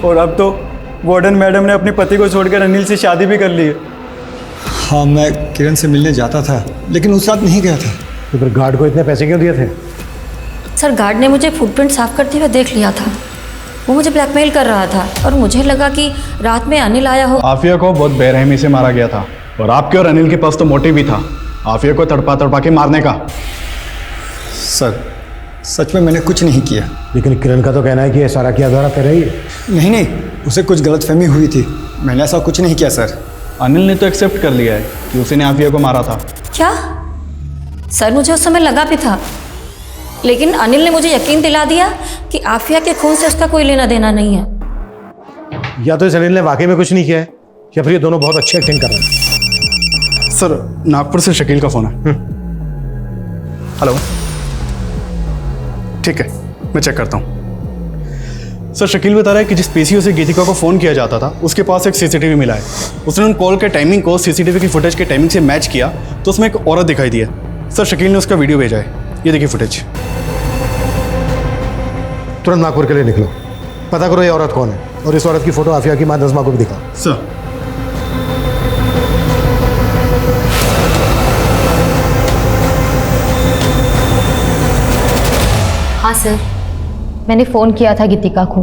और अब तो वार्डन मैडम ने अपने पति को छोड़कर अनिल से शादी भी कर ली है। हाँ, मैं किरण से मिलने जाता था लेकिन उस रात नहीं गया था। तो फिर गार्ड को इतने पैसे क्यों दिए थे? सर गार्ड ने मुझे फुटप्रिंट साफ करते हुए देख लिया था। वो मुझे ब्लैकमेल कर रहा था और मुझे लगा कि रात में अनिल आया हो। आफिया को बहुत बेरहमी से मारा गया था और आपके और अनिल के पास तो मोटिव भी था आफिया को तड़पा तड़पा के मारने का। सर सच में मैंने कुछ नहीं किया। लेकिन किरण का तो कहना है कि ये सारा क्या धारा कर रही है। नहीं, उसे कुछ गलतफहमी हुई थी। मैंने ऐसा कुछ नहीं किया सर। अनिल ने तो एक्सेप्ट कर लिया है कि उसने आफिया को मारा था। क्या? सर मुझे उस समय लगा भी था लेकिन अनिल ने मुझे यकीन दिला दिया कि आफिया के खून से उसका कोई लेना देना नहीं है। या तो इस अनिल ने वाकई में कुछ नहीं किया है या फिर ये दोनों बहुत अच्छी एक्टिंग कर रहे हैं। सर नागपुर से शकील का फोन है। हेलो, ठीक है मैं चेक करता हूँ। सर शकील बता रहा है कि जिस पीसीओ से गीतिका को फ़ोन किया जाता था उसके पास एक सीसीटीवी मिला है। उसने उन कॉल के टाइमिंग को सीसीटीवी की फुटेज के टाइमिंग से मैच किया तो उसमें एक औरत दिखाई दी है। सर शकील ने उसका वीडियो भेजा है, ये देखिए फुटेज। तुरंत नागपुर के लिए निकलो, पता करो ये औरत कौन है और इस औरत की फोटो आफिया की मां नज़मा को भी दिखाओ। सर हाँ सर, मैंने फ़ोन किया था गीतिका को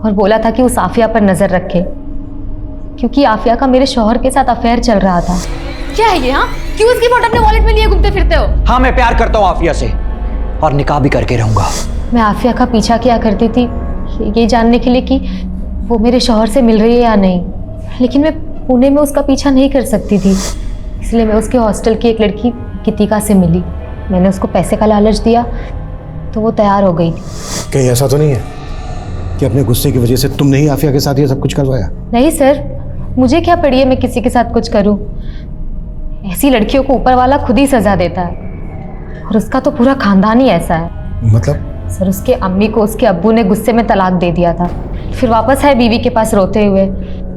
और बोला था कि उस आफिया पर नज़र रखे क्योंकि आफिया का मेरे शौहर के साथ अफेयर चल रहा था। क्या है ये? हाँ, क्यों उसकी फोटो अपने वॉलेट में लिए घूमते फिरते हो? हाँ, मैं प्यार करता हूँ आफिया से और निकाह भी करके रहूंगा। मैं आफिया का पीछा किया करती थी ये जानने के लिए कि वो मेरे शौहर से मिल रही है या नहीं, लेकिन मैं पुणे में उसका पीछा नहीं कर सकती थी। इसलिए मैं उसके हॉस्टल की एक लड़की गीतिका से मिली। मैंने उसको पैसे का लालच दिया तो वो तैयार हो गई। कहीं ऐसा तो नहीं है कि अपने गुस्से की वजह से तुमने ही आफिया के साथ ये सब कुछ करवाया? नहीं सर, मुझे क्या पड़ी है मैं किसी के साथ कुछ करूं। ऐसी लड़कियों को ऊपर वाला खुद ही सजा देता है और उसका तो पूरा खानदान ही ऐसा है। मतलब? सर उसके अम्मी को उसके अब्बू ने गुस्से में तलाक दे दिया था, फिर वापस आए बीवी के पास रोते हुए।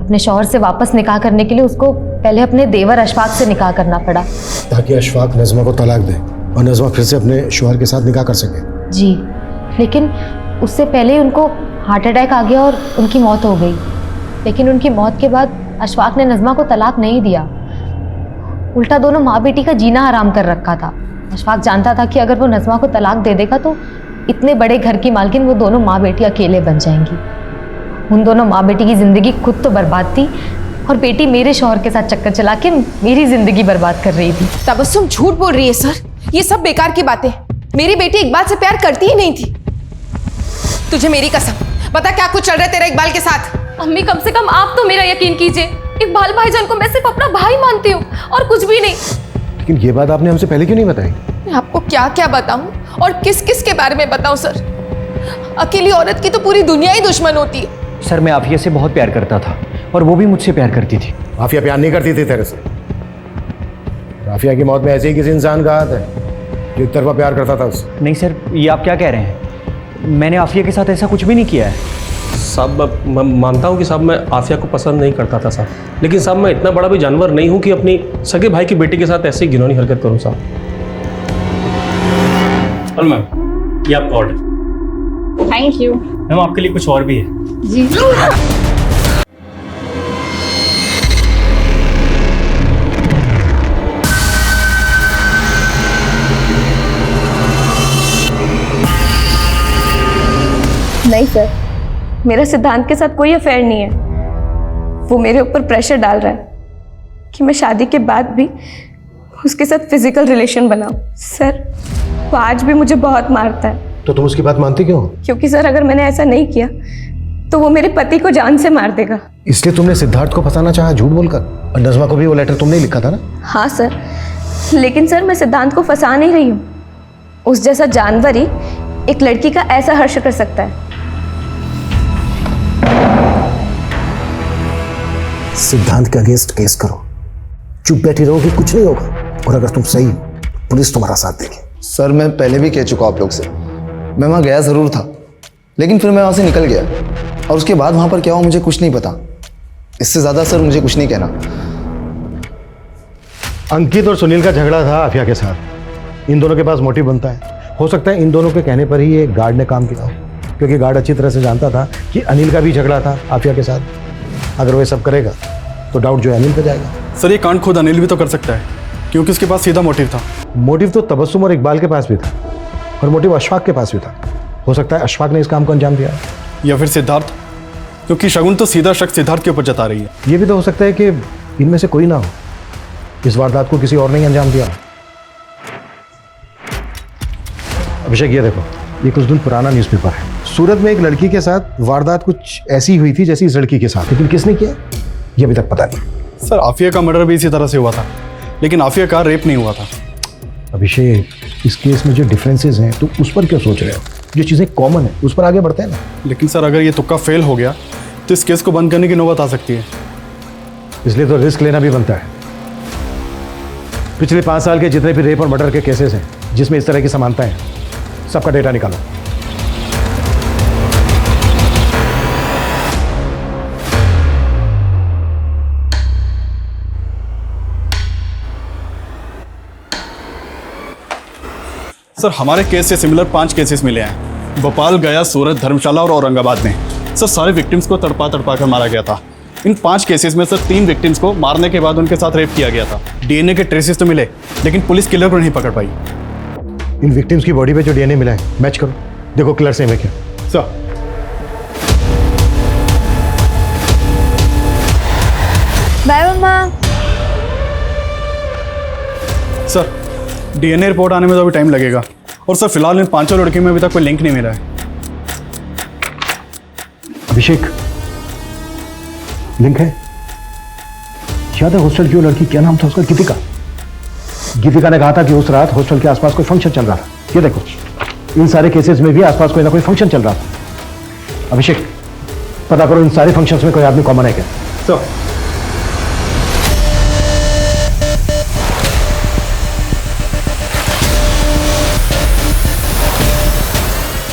अपने शौहर से वापस निकाह करने के लिए उसको पहले अपने देवर अशफाक से निकाह करना पड़ा। ताकि अशफाक नज़मा को तलाक दे और नज़मा फिर से अपने शौहर के साथ निकाह कर सके। जी, लेकिन उससे पहले ही उनको हार्ट अटैक आ गया और उनकी मौत हो गई। लेकिन उनकी मौत के बाद अशफाक ने नज़मा को तलाक नहीं दिया, उल्टा दोनों माँ बेटी का जीना हराम कर रखा था। अशफाक जानता था कि अगर वो नज़मा को तलाक दे देगा तो इतने बड़े घर की मालकिन वो दोनों माँ बेटी अकेले बन जाएंगी। उन दोनों माँ बेटी की ज़िंदगी खुद तो बर्बाद थी और बेटी मेरे शौहर के साथ चक्कर चला के मेरी ज़िंदगी बर्बाद कर रही थी। तबस्सुम झूठ बोल रही है सर, ये सब बेकार की बातें। मेरी बेटी इकबाल से प्यार करती ही नहीं थी। तुझे मेरी कसम बता क्या कुछ चल रहा है तेरा इकबाल के साथ? अम्मी कम से कम आप तो मेरा यकीन कीजिए, इकबाल भाईजान को मैं सिर्फ अपना भाई मानती हूँ और कुछ भी नहीं। लेकिन ये बात आपने हमसे पहले क्यों नहीं बताई? मैं आपको क्या क्या बताऊं और किस किस के बारे में बताऊं सर? अकेली औरत की तो पूरी दुनिया ही दुश्मन होती है। सर मैं आफिया से बहुत प्यार करता था और वो भी मुझसे प्यार करती थी। आफिया प्यार नहीं करती थी तेरे से। आफिया की मौत में ऐसे ही किसी इंसान का हाथ है जो एक तरफा प्यार करता था उससे। नहीं सर, ये आप क्या कह रहे हैं? मैंने आफिया के साथ ऐसा कुछ भी नहीं किया है। साहब मैं मानता हूँ कि साहब मैं आफिया को पसंद नहीं करता था साहब, लेकिन साहब मैं इतना बड़ा भी जानवर नहीं हूँ कि अपनी सगे भाई की बेटी के साथ ऐसी घिनौनी हरकत करूँ साहब। हेलो मैम, ये आपका ऑर्डर। थैंक यू मैम आपके लिए कुछ और भी है। जी। नहीं सर, मेरा सिद्धांत के साथ कोई अफेयर नहीं है। वो मेरे ऊपर प्रेशर डाल रहा है कि मैं शादी के बाद भी उसके साथ फिजिकल रिलेशन बनाऊं। सर वो आज भी मुझे बहुत मारता है। तो तुम उसकी बात मानती क्यों? क्योंकि सर अगर मैंने ऐसा नहीं किया तो वो मेरे पति को जान से मार देगा। इसलिए तुमने सिद्धार्थ को फंसाना चाहा झूठ बोलकर, और नज़मा को भी वो लेटर तुमने ही लिखा था ना? हाँ सर, लेकिन सर मैं सिद्धांत को फंसा नहीं रही हूँ। उस जैसा जानवर ही एक लड़की का ऐसा हर्ष कर सकता है। सिद्धांत के अगेंस्ट केस करो, चुप बैठी रहोगी कुछ नहीं होगा, और अगर तुम सही हो तो पुलिस तुम्हारा साथ देगी। सर मैं पहले भी कह चुका आप लोग से, मैं वहाँ गया ज़रूर था लेकिन फिर मैं वहाँ से निकल गया और उसके बाद वहाँ पर क्या हुआ मुझे कुछ नहीं पता। इससे ज़्यादा सर मुझे कुछ नहीं कहना। अंकित और सुनील का झगड़ा था आफिया के साथ। इन दोनों के पास मोटिव बनता है। हो सकता है इन दोनों के कहने पर ही ये गार्ड ने काम किया हो, क्योंकि गार्ड अच्छी तरह से जानता था कि अनिल का भी झगड़ा था आफिया के साथ। अगर वो सब करेगा तो डाउट जो है अनिल पे जाएगा। सर ये कांड खुद अनिल भी तो कर सकता है, क्योंकि उसके पास सीधा मोटिव था। मोटिव तो तबस्सुम और इकबाल के पास भी था, और मोटिव अशफाक के पास भी था। हो सकता है अशफाक ने इस काम को अंजाम दिया, या फिर सिद्धार्थ, क्योंकि शगुन तो सीधा शक सिद्धार्थ के ऊपर जता रही है। ये भी तो हो सकता है कि इनमें से कोई ना हो, इस वारदात को किसी और ने अंजाम दिया। अभिषेक ये देखो, ये कुछ दिन पुराना न्यूज़पेपर है। सूरत में एक लड़की के साथ वारदात कुछ ऐसी हुई थी जैसी इस लड़की के साथ, लेकिन किसने किया ये अभी तक पता नहीं। सर आफिया का मर्डर भी इसी तरह से हुआ था, लेकिन आफिया का रेप नहीं हुआ था। अभिषेक इस केस में जो डिफरेंसेस हैं तो उस पर क्यों सोच रहे हो? जो चीज़ें कॉमन है उस पर आगे बढ़ते हैं ना। लेकिन सर अगर ये तुक्का फेल हो गया तो इस केस को बंद करने की नौबत आ सकती है। इसलिए तो रिस्क लेना भी बनता है। पिछले 5 साल के जितने भी रेप और मर्डर के केसेस हैं जिसमें इस तरह की समानताएं हैं, सबका डेटा निकालो। सर हमारे केस से सिमिलर 5 केसेस मिले हैं, भोपाल, गया, सूरत, धर्मशाला और औरंगाबाद में। सर सारे विक्टिम्स को तड़पा कर मारा गया था। इन 5 केसेस में सर 3 विक्टिम्स को मारने के बाद उनके साथ रेप किया गया था। डीएनए के ट्रेसेस तो मिले, लेकिन पुलिस किलर को नहीं पकड़ पाई। इन विक्टिम्स की बॉडी पे जो डीएनए मिला है मैच करो, देखो किलर सेम है क्या। बाय मम्मा। सर डीएनए रिपोर्ट आने में तो अभी टाइम लगेगा, और सर फिलहाल इन 5 लड़कियों में अभी तक कोई लिंक नहीं मिला है। अभिषेक लिंक है, याद है हॉस्टल की वो लड़की, क्या नाम था उसका? गीतिका। गीतिका ने कहा था कि उस रात हॉस्टल के आसपास कोई फंक्शन चल रहा था। ये देखो इन सारे केसेस में भी आसपास कोई ना कोई फंक्शन चल रहा था। अभिषेक पता करो इन सारे फंक्शंस में कोई आदमी कॉमन है क्या। तो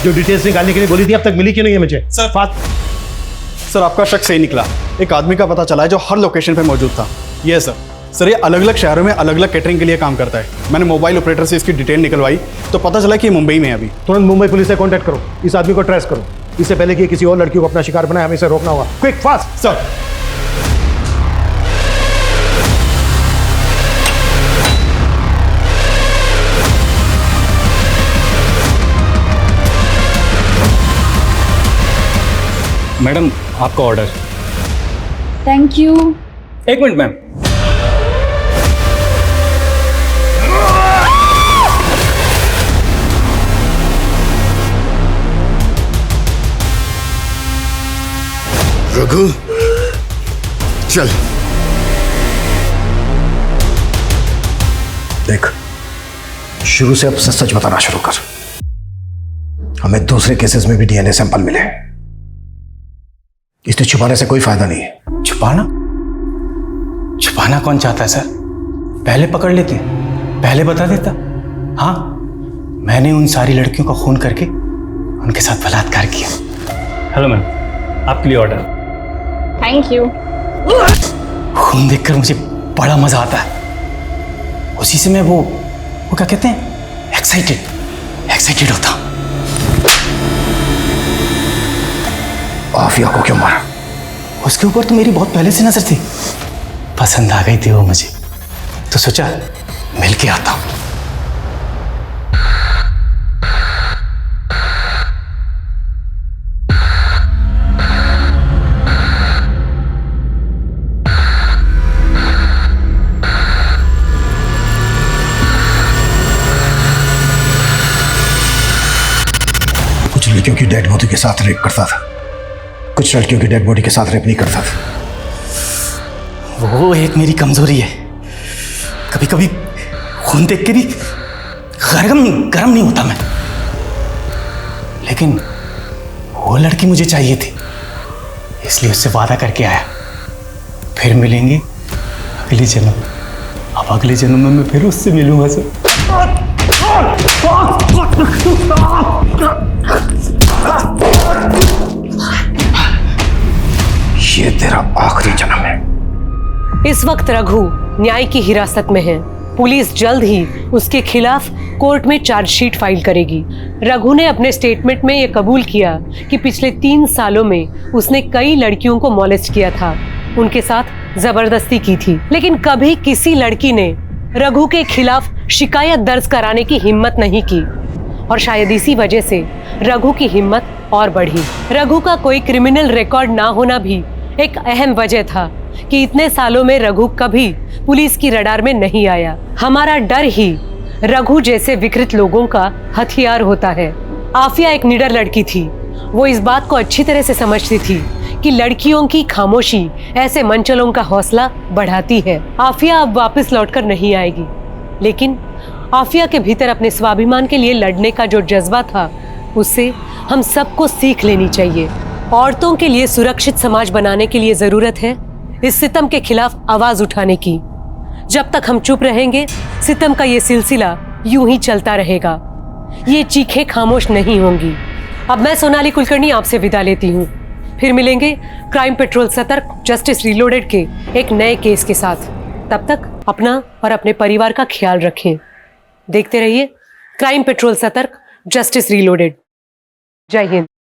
जो डिटेल्स निकालने के लिए बोली थी अब तक मिली क्यों नहीं है मुझे? सर आपका शक सही निकला। एक आदमी का पता चला है जो हर लोकेशन पे मौजूद था। ये सर ये अलग अलग शहरों में अलग अलग कैटरिंग के लिए काम करता है। मैंने मोबाइल ऑपरेटर से इसकी डिटेल निकलवाई तो पता चला कि ये मुंबई में है अभी। तुरंत मुंबई पुलिस से कांटेक्ट करो, इस आदमी को ट्रेस करो। इससे पहले कि किसी और लड़की को अपना शिकार बनाए, हमें इसे रोकना होगा। Quick fast sir. मैडम आपका ऑर्डर। Thank you. एक मिनट मैम। रघु चल। देख, शुरू से अब सच बताना शुरू कर। हमें दूसरे केसेस में भी डीएनए सैंपल मिले हैं। इसे छुपाने से कोई फायदा नहीं है। छुपाना? छुपाना कौन चाहता है सर? पहले पकड़ लेते, पहले बता देता। हाँ, मैंने उन सारी लड़कियों का खून करके उनके साथ बलात्कार किया। हेलो मैम, आपके लिए ऑर्डर। Thank you. खून देखकर मुझे बड़ा मजा आता है। उसी से मैं वो क्या कहते हैं, एक्साइटेड होता हूं। आफिया को क्यों मारा? उसके ऊपर तो मेरी बहुत पहले से नजर थी, पसंद आ गई थी वो मुझे, तो सोचा मिल के आता हूं। कुछ लड़कियों की डेड बॉडी के साथ रेप करता था, कुछ लड़कियों की डेड बॉडी के साथ रेप नहीं करता था। वो एक मेरी कमजोरी है। कभी कभी खून देख के भी गरम नहीं होता मैं। लेकिन वो लड़की मुझे चाहिए थी, इसलिए उससे वादा करके आया, फिर मिलेंगे अगले जन्म। अब अगले जन्म में मैं फिर उससे मिलूंगा सर। ये तेरा आखिरी जन्म है। इस वक्त रघु न्याय की हिरासत में है। पुलिस जल्द ही उसके खिलाफ कोर्ट में चार्जशीट फाइल करेगी। रघु ने अपने स्टेटमेंट में यह कबूल किया कि पिछले 3 सालों में उसने कई लड़कियों को मॉलेस्ट किया था, उनके साथ जबरदस्ती की थी, लेकिन कभी किसी लड़की ने रघु के खिलाफ शिकायत दर्ज कराने की हिम्मत नहीं की और शायद इसी वजह से रघु की हिम्मत और बढ़ी। रघु का कोई क्रिमिनल रिकॉर्ड ना होना भी एक अहम वजह था कि इतने सालों में रघु कभी पुलिस की रडार में नहीं आया। हमारा डर ही रघु जैसे विकृत लोगों का हथियार होता है। आफिया एक निडर लड़की थी। वो इस बात को अच्छी तरह से समझती थी कि लड़कियों की खामोशी ऐसे मंचलों का हौसला बढ़ाती है। आफिया अब वापस लौटकर नहीं आएगी, लेकिन आफिया के भीतर अपने स्वाभिमान के लिए लड़ने का जो जज्बा था, उससे हम सबको सीख लेनी चाहिए। औरतों के लिए सुरक्षित समाज बनाने के लिए जरूरत है इस सितम के खिलाफ आवाज उठाने की। जब तक हम चुप रहेंगे, सितम का ये सिलसिला यूं ही चलता रहेगा। ये चीखें खामोश नहीं होंगी। अब मैं सोनाली कुलकर्णी आपसे विदा लेती हूँ। फिर मिलेंगे क्राइम पेट्रोल सतर्क जस्टिस रीलोडेड के एक नए केस के साथ। तब तक अपना और अपने परिवार का ख्याल रखें। देखते रहिए क्राइम पेट्रोल सतर्क जस्टिस रीलोडेड। जय हिंद।